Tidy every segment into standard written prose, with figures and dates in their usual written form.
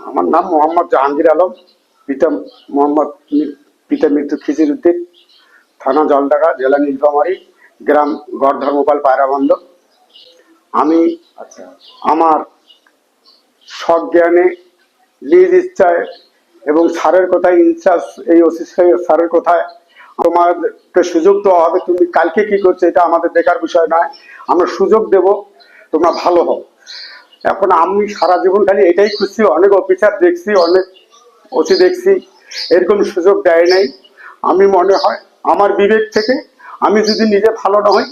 আমার নাম মোহাম্মদ জাহাঙ্গীর আলম, পিতা মোহাম্মদ পিতা মৃত্যু খিজির উদ্দিন, থানা জলডাকা, জেলা নীলফামারী, গ্রাম গড় ধর্মপাল পায়রাবন্দ। আমি আমার সজ্ঞানে নিজ ইচ্ছায় এবং স্যারের কথায় ইনচার্জ এই ওসি স্যারের কথায় তোমাকে সুযোগ দেওয়া হবে, তুমি কালকে কি করছো এটা আমাদের দেখার বিষয় নয়, আমরা সুযোগ দেব, তোমরা ভালো হও। এখন আমি সারা জীবন খালি এটাই খুঁজছি, অনেক অফিসার দেখছি, অনেক ওসি দেখছি, এরকম সুযোগ দেয় নাই। আমি মনে হয় আমার বিবেক থেকে আমি যদি নিজে ভালো না হই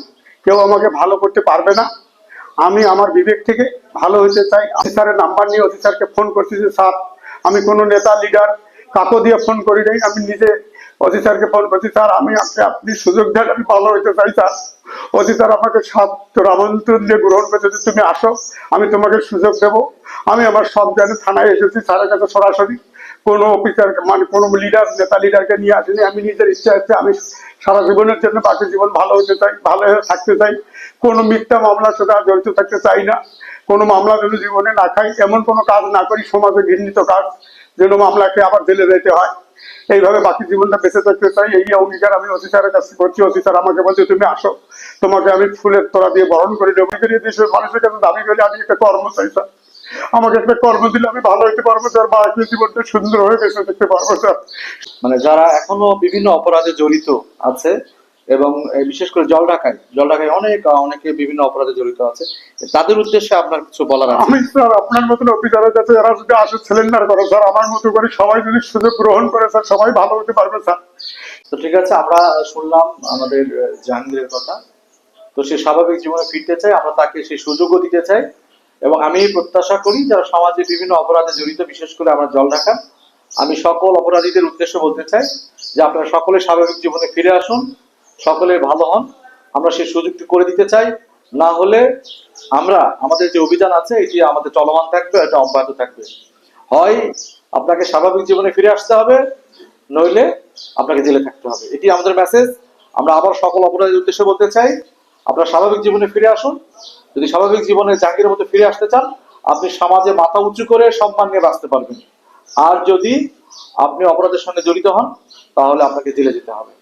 কেউ আমাকে ভালো করতে পারবে না। আমি আমার বিবেক থেকে ভালো হতে চাই। অফিসারের নাম্বার নিয়ে অফিসারকে ফোন করছি যে স্যার আমি কোনো নেতা লিডার কাকো দিয়ে ফোন করি নাই, আমি নিজে অফিসারকে ফোন করছি, স্যার আমি আপনি সুযোগ দেন, আমি ভালো হইতে চাই স্যার। অফিসার আমাকে সাদর আমন্ত্রণ দিয়ে গ্রহণ করছে যে তুমি আসো, আমি তোমাকে সুযোগ দেবো। আমি আমার সব জায়গায় থানায় এসেছি স্যারের কাছে সরাসরি, কোনো অফিসার মানে কোনো লিডার নেতা লিডারকে নিয়ে আসেনি। আমি নিজের ইচ্ছা হচ্ছে আমি সারা জীবনের জন্য বাকি জীবন ভালো হতে চাই, ভালো হয়ে থাকতে চাই, কোনো মিথ্যা মামলার সাথে জড়িত থাকতে চাই না, কোনো মামলা যেন জীবনে না খাই, এমন কোনো কাজ না করি সমাজে ঘৃণিত কাজ যেন মামলাকে আবার জেলে যেতে হয়, এইভাবে বাকি জীবনটা বেঁচে থাকতে চাই। এই অঙ্গীকার আমি অফিসারের কাছে করছি। অফিসার আমাকে বলছে তুমি আসো, তোমাকে আমি ফুলের তোড়া দিয়ে বরণ করে দেবো। দেশের মানুষের কাছে দাবি করে আমি একটা কর্ম চাই স্যার, আমাকে একটা কর্ম দিলে আমি ভালো হইতে পারবো স্যার, বাকি জীবনটা সুন্দর হয়ে বেঁচে থাকতে পারবো স্যার। মানে যারা এখনো বিভিন্ন অপরাধে জড়িত আছে এবং বিশেষ করে জলঢাকায় অনেকে বিভিন্ন অপরাধে জড়িত আছে, তাদের উদ্দেশ্যে আপনার কিছু বলার আছে? আমি স্যার আপনার মতন অফিসারের কাছে এরা যদি আসে সিলিন্ডার করে স্যার, আমার মতো করে সবাই যদি সুযোগ গ্রহণ করে স্যার, সবাই ভালো হতে পারবে স্যার। তো ঠিক আছে, আমরা শুনলাম আমাদের জাহাঙ্গীরের কথা। তো সে স্বাভাবিক জীবনে ফিরতে চায়, আমরা তাকে সেই সুযোগও দিতে চাই এবং আমি প্রত্যাশা করি যারা সমাজে বিভিন্ন অপরাধে জড়িত, বিশেষ করে আমরা জলঢাকা, আমি সকল অপরাধীদের উদ্দেশ্যে বলতে চাই যে আপনারা সকলে স্বাভাবিক জীবনে ফিরে আসুন, সকলে ভালো হন, আমরা সেই সুযোগটি করে দিতে চাই। না হলে আমরা আমাদের যে অভিযান আছে এটি আমাদের চলমান থাকবে, এটা অব্যাহত থাকবে। হয় আপনাকে স্বাভাবিক জীবনে ফিরে আসতে হবে, নইলে আপনাকে জেলে থাকতে হবে, এটি আমাদের মেসেজ। আমরা আবার সকল অপরাধীর উদ্দেশ্যে বলতে চাই আপনারা স্বাভাবিক জীবনে ফিরে আসুন। যদি স্বাভাবিক জীবনে জাহাঙ্গীরের মতো ফিরে আসতে চান, আপনি সমাজে মাথা উঁচু করে সম্মান নিয়ে বাঁচতে পারবেন। আর যদি আপনি অপরাধের সঙ্গে জড়িত হন তাহলে আপনাকে জেলে যেতে হবে।